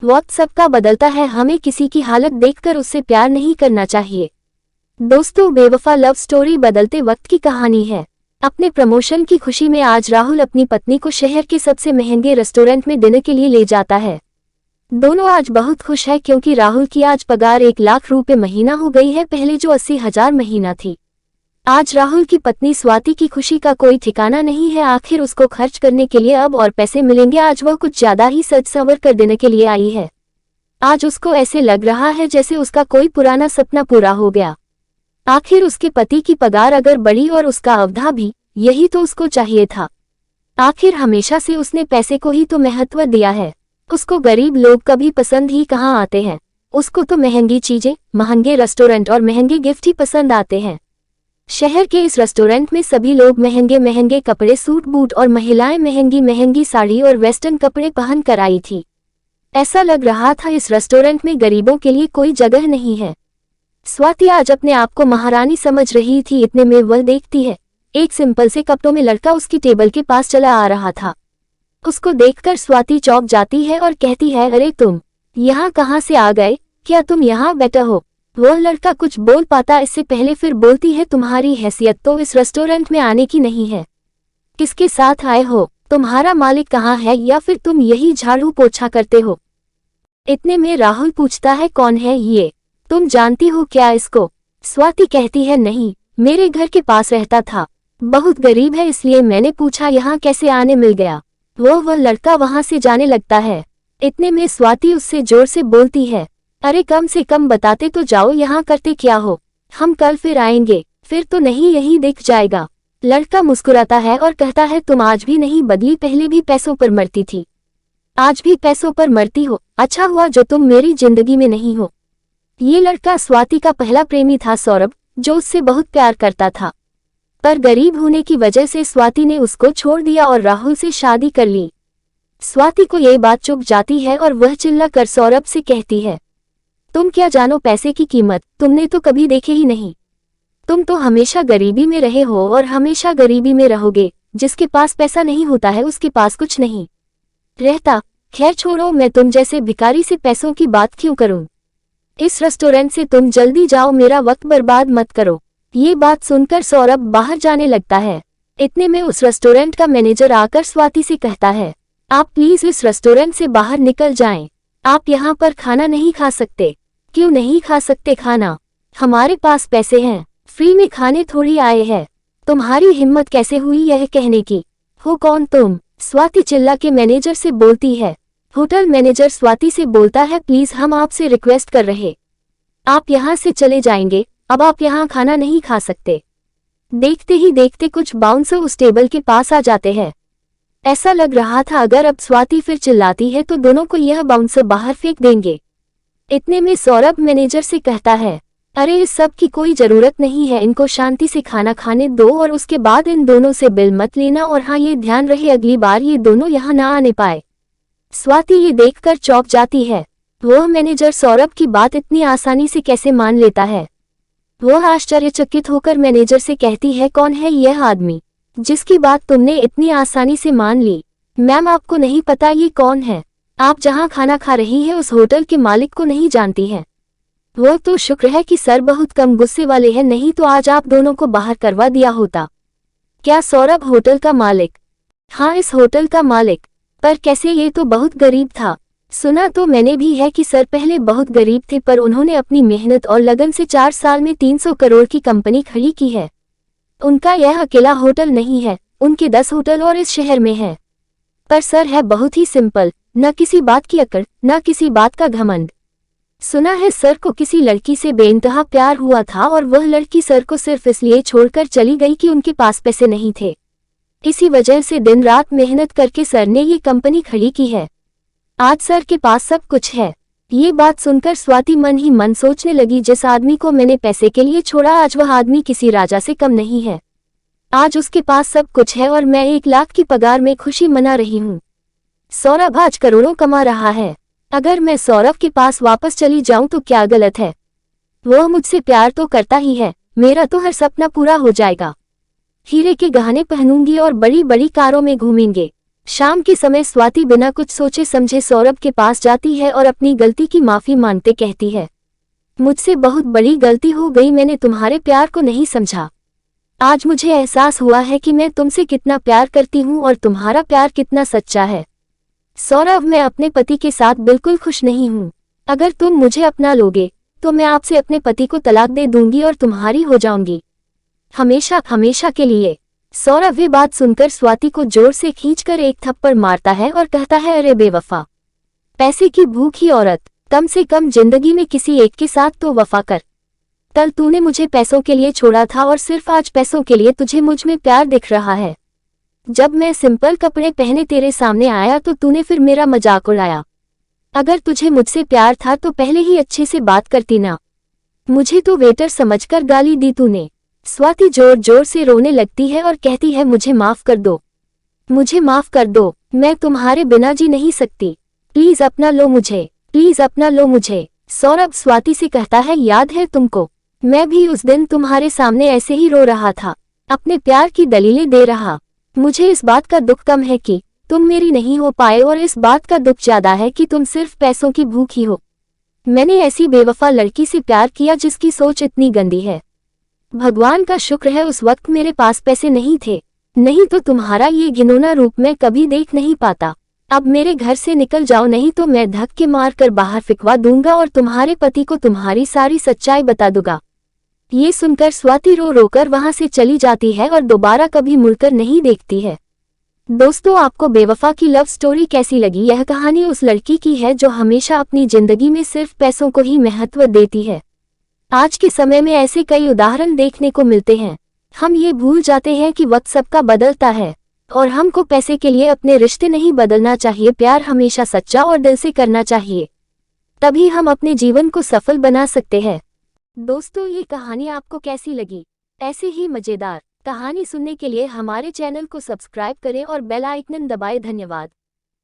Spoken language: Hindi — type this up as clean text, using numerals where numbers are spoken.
वक्त सबका बदलता है, हमें किसी की हालत देखकर उससे प्यार नहीं करना चाहिए। दोस्तों, बेवफा लव स्टोरी बदलते वक्त की कहानी है। अपने प्रमोशन की खुशी में आज राहुल अपनी पत्नी को शहर के सबसे महंगे रेस्टोरेंट में डिनर के लिए ले जाता है। दोनों आज बहुत खुश है क्योंकि राहुल की आज पगार 1 लाख रुपए महीना हो गई है, पहले जो 80,000 महीना थी। आज राहुल की पत्नी स्वाति की खुशी का कोई ठिकाना नहीं है, आखिर उसको खर्च करने के लिए अब और पैसे मिलेंगे। आज वह कुछ ज्यादा ही सज संवर कर देने के लिए आई है। आज उसको ऐसे लग रहा है जैसे उसका कोई पुराना सपना पूरा हो गया। आखिर उसके पति की पगार अगर बढ़ी और उसका अवधा भी, यही तो उसको चाहिए था। आखिर हमेशा से उसने पैसे को ही तो महत्व दिया है। उसको गरीब लोग कभी पसंद ही कहाँ आते हैं। उसको तो महंगी चीजें, महंगे रेस्टोरेंट और महंगे गिफ्ट ही पसंद आते हैं। शहर के इस रेस्टोरेंट में सभी लोग महंगे महंगे कपड़े, सूट बूट और महिलाएं महंगी महंगी साड़ी और वेस्टर्न कपड़े पहन कर आई थी। ऐसा लग रहा था इस रेस्टोरेंट में गरीबों के लिए कोई जगह नहीं है। स्वाति आज अपने आप को महारानी समझ रही थी, इतने में वह देखती है एक सिंपल से कपड़ों में लड़का उसकी टेबल के पास चला आ रहा था। उसको देखकर स्वाति चौंक जाती है और कहती है, अरे तुम यहाँ कहाँ से आ गए? क्या तुम यहाँ बैठे हो? वह लड़का कुछ बोल पाता इससे पहले फिर बोलती है, तुम्हारी हैसियत तो इस रेस्टोरेंट में आने की नहीं है। किसके साथ आए हो? तुम्हारा मालिक कहाँ है, या फिर तुम यही झाड़ू पोछा करते हो? इतने में राहुल पूछता है, कौन है ये? तुम जानती हो क्या इसको? स्वाति कहती है, नहीं, मेरे घर के पास रहता था, बहुत गरीब है इसलिए मैंने पूछा यहाँ कैसे आने मिल गया। वह लड़का वहां से जाने लगता है। इतने में स्वाति उससे जोर से बोलती है, अरे कम से कम बताते तो जाओ, यहाँ करते क्या हो? हम कल फिर आएंगे, फिर तो नहीं यही दिख जाएगा। लड़का मुस्कुराता है और कहता है, तुम आज भी नहीं बदली, पहले भी पैसों पर मरती थी, आज भी पैसों पर मरती हो। अच्छा हुआ जो तुम मेरी जिंदगी में नहीं हो। ये लड़का स्वाति का पहला प्रेमी था, सौरभ, जो उससे बहुत प्यार करता था, पर गरीब होने की वजह से स्वाति ने उसको छोड़ दिया और राहुल से शादी कर ली। स्वाति को ये बात चुभ जाती है और वह चिल्ला कर सौरभ से कहती है, तुम क्या जानो पैसे की कीमत? तुमने तो कभी देखे ही नहीं। तुम तो हमेशा गरीबी में रहे हो और हमेशा गरीबी में रहोगे। जिसके पास पैसा नहीं होता है उसके पास कुछ नहीं रहता। खैर छोड़ो, मैं तुम जैसे भिखारी से पैसों की बात क्यों करूं? इस रेस्टोरेंट से तुम जल्दी जाओ, मेरा वक्त बर्बाद मत करो। ये बात सुनकर सौरभ बाहर जाने लगता है। इतने में उस रेस्टोरेंट का मैनेजर आकर स्वाति से कहता है, आप प्लीज इस रेस्टोरेंट से बाहर निकल जाएं। आप यहाँ पर खाना नहीं खा सकते। क्यों नहीं खा सकते खाना? हमारे पास पैसे हैं, फ्री में खाने थोड़ी आए हैं। तुम्हारी हिम्मत कैसे हुई यह कहने की? हो कौन तुम? स्वाति चिल्ला के मैनेजर से बोलती है। होटल मैनेजर स्वाति से बोलता है, प्लीज हम आपसे रिक्वेस्ट कर रहे, आप यहाँ से चले जाएंगे, अब आप यहाँ खाना नहीं खा सकते। देखते ही देखते कुछ बाउंसर उस टेबल के पास आ जाते हैं। ऐसा लग रहा था अगर अब स्वाति फिर चिल्लाती है तो दोनों को यह बाउंसर बाहर फेंक देंगे। इतने में सौरभ मैनेजर से कहता है, अरे इस सब की कोई जरूरत नहीं है, इनको शांति से खाना खाने दो और उसके बाद इन दोनों से बिल मत लेना, और हाँ ये ध्यान रहे अगली बार ये दोनों यहाँ ना आने पाए। स्वाति ये देखकर चौंक जाती है। वह मैनेजर सौरभ की बात इतनी आसानी से कैसे मान लेता है? वह आश्चर्यचकित होकर मैनेजर से कहती है, कौन है यह आदमी जिसकी बात तुमने इतनी आसानी से मान ली? मैम आपको नहीं पता ये कौन है? आप जहां खाना खा रही हैं उस होटल के मालिक को नहीं जानती हैं? वो तो शुक्र है कि सर बहुत कम गुस्से वाले हैं, नहीं तो आज आप दोनों को बाहर करवा दिया होता। क्या सौरभ होटल का मालिक? हाँ इस होटल का मालिक। पर कैसे? ये तो बहुत गरीब था। सुना तो मैंने भी है कि सर पहले बहुत गरीब थे, पर उन्होंने अपनी मेहनत और लगन से 4 साल में 300 करोड़ की कंपनी खड़ी की है। उनका यह अकेला होटल नहीं है, उनके 10 होटल और इस शहर में है। पर सर है बहुत ही सिंपल, न किसी बात की अकड़, न किसी बात का घमंड। सुना है सर को किसी लड़की से बेइंतहा प्यार हुआ था और वह लड़की सर को सिर्फ इसलिए छोड़कर चली गई कि उनके पास पैसे नहीं थे। इसी वजह से दिन रात मेहनत करके सर ने ये कंपनी खड़ी की है। आज सर के पास सब कुछ है। ये बात सुनकर स्वाति मन ही मन सोचने लगी, जिस आदमी को मैंने पैसे के लिए छोड़ा आज वह आदमी किसी राजा से कम नहीं है। आज उसके पास सब कुछ है और मैं 1 लाख की पगार में खुशी मना रही हूँ। सौरभ आज करोड़ों कमा रहा है। अगर मैं सौरभ के पास वापस चली जाऊं तो क्या गलत है? वह मुझसे प्यार तो करता ही है, मेरा तो हर सपना पूरा हो जाएगा। हीरे के गहने पहनूंगी और बड़ी बड़ी कारों में घूमेंगे। शाम के समय स्वाति बिना कुछ सोचे समझे सौरभ के पास जाती है और अपनी गलती की माफी मांगते कहती है, मुझसे बहुत बड़ी गलती हो गई, मैंने तुम्हारे प्यार को नहीं समझा। आज मुझे एहसास हुआ है कि मैं तुमसे कितना प्यार करती हूँ और तुम्हारा प्यार कितना सच्चा है। सौरभ, मैं अपने पति के साथ बिल्कुल खुश नहीं हूँ। अगर तुम मुझे अपना लोगे तो मैं आपसे अपने पति को तलाक दे दूंगी और तुम्हारी हो जाऊंगी, हमेशा हमेशा के लिए। सौरभ ये बात सुनकर स्वाति को जोर से खींचकर एक थप्पड़ मारता है और कहता है, अरे बेवफा, पैसे की भूखी औरत, कम से कम जिंदगी में किसी एक के साथ तो वफा कर। कल तूने मुझे पैसों के लिए छोड़ा था और सिर्फ आज पैसों के लिए तुझे मुझ में प्यार दिख रहा है। जब मैं सिंपल कपड़े पहने तेरे सामने आया तो तूने फिर मेरा मजाक उड़ाया। अगर तुझे मुझसे प्यार था तो पहले ही अच्छे से बात करती ना, मुझे तो वेटर समझकर गाली दी तूने। स्वाति जोर जोर से रोने लगती है और कहती है, मुझे माफ कर दो, मुझे माफ कर दो, मैं तुम्हारे बिना जी नहीं सकती, प्लीज अपना लो मुझे, प्लीज अपना लो मुझे। सौरभ स्वाति से कहता है, याद है तुमको, मैं भी उस दिन तुम्हारे सामने ऐसे ही रो रहा था, अपने प्यार की दलीलें दे रहा। मुझे इस बात का दुख कम है कि तुम मेरी नहीं हो पाए और इस बात का दुख ज्यादा है कि तुम सिर्फ पैसों की भूखी हो। मैंने ऐसी बेवफा लड़की से प्यार किया जिसकी सोच इतनी गंदी है। भगवान का शुक्र है उस वक्त मेरे पास पैसे नहीं थे, नहीं तो तुम्हारा ये घिनौना रूप मैं कभी देख नहीं पाता। अब मेरे घर से निकल जाओ, नहीं तो मैं धक्के मार कर बाहर फिकवा दूंगा और तुम्हारे पति को तुम्हारी सारी सच्चाई बता दूंगा। ये सुनकर स्वाति रो रोकर वहां से चली जाती है और दोबारा कभी मुड़कर नहीं देखती है। दोस्तों, आपको बेवफा की लव स्टोरी कैसी लगी? यह कहानी उस लड़की की है जो हमेशा अपनी जिंदगी में सिर्फ पैसों को ही महत्व देती है। आज के समय में ऐसे कई उदाहरण देखने को मिलते हैं। हम ये भूल जाते हैं कि वक्त सबका बदलता है और हमको पैसे के लिए अपने रिश्ते नहीं बदलना चाहिए। प्यार हमेशा सच्चा और दिल से करना चाहिए, तभी हम अपने जीवन को सफल बना सकते हैं। दोस्तों, ये कहानी आपको कैसी लगी? ऐसे ही मजेदार कहानी सुनने के लिए हमारे चैनल को सब्सक्राइब करें और बेल आइकन दबाएं। धन्यवाद।